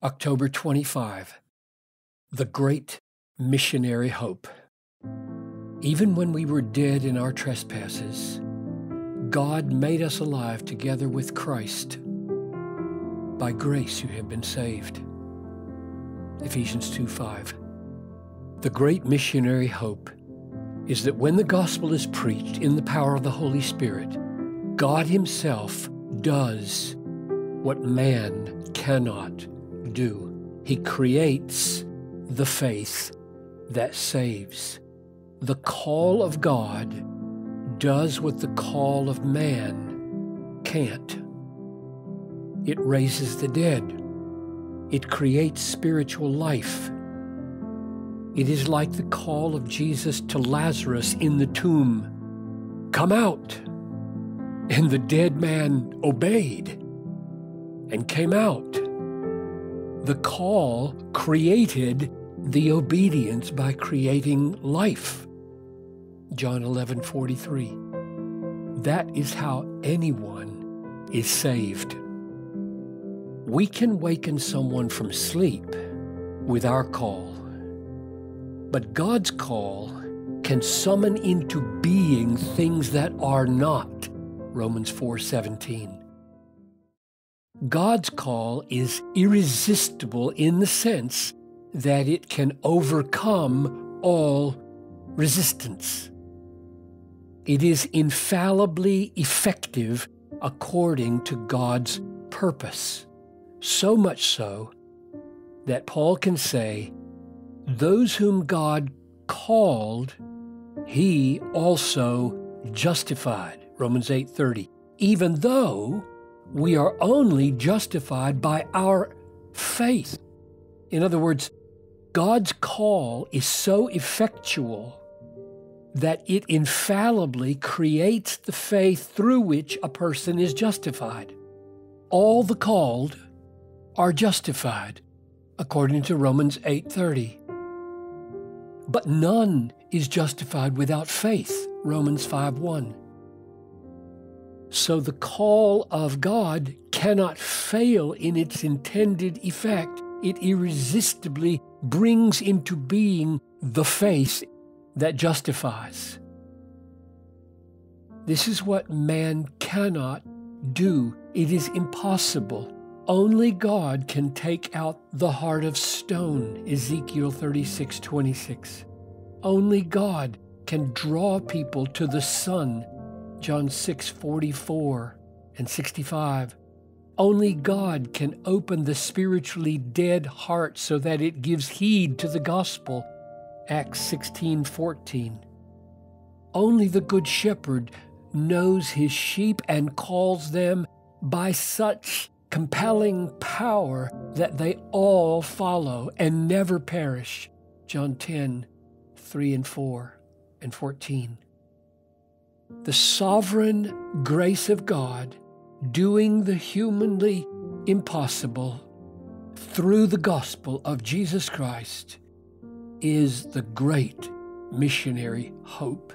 October 25, the great missionary hope. Even when we were dead in our trespasses, God made us alive together with Christ. By grace you have been saved. Ephesians 2:5. The great missionary hope is that when the gospel is preached in the power of the Holy Spirit, God Himself does what man cannot do. He creates the faith that saves. The call of God does what the call of man can't. It raises the dead. It creates spiritual life. It is like the call of Jesus to Lazarus in the tomb, "Come out!" And the dead man obeyed and came out. The call created the obedience by creating life. John 11:43. That is how anyone is saved. We can waken someone from sleep with our call, but God's call can summon into being things that are not. Romans 4:17. God's call is irresistible in the sense that it can overcome all resistance. It is infallibly effective according to God's purpose. So much so that Paul can say, "Those whom God called, He also justified." Romans 8:30. Even though we are only justified by our faith. In other words, God's call is so effectual that it infallibly creates the faith through which a person is justified. All the called are justified, according to Romans 8:30. But none is justified without faith, Romans 5:1. So the call of God cannot fail in its intended effect. It irresistibly brings into being the faith that justifies. This is what man cannot do. It is impossible. Only God can take out the heart of stone, Ezekiel 36:26. Only God can draw people to the Son, John 6:44 and 65. Only God can open the spiritually dead heart so that it gives heed to the gospel, Acts 16:14. Only the Good Shepherd knows his sheep and calls them by such compelling power that they all follow and never perish, John 10:3 and 4 and 14. The sovereign grace of God doing the humanly impossible through the gospel of Jesus Christ is the great missionary hope.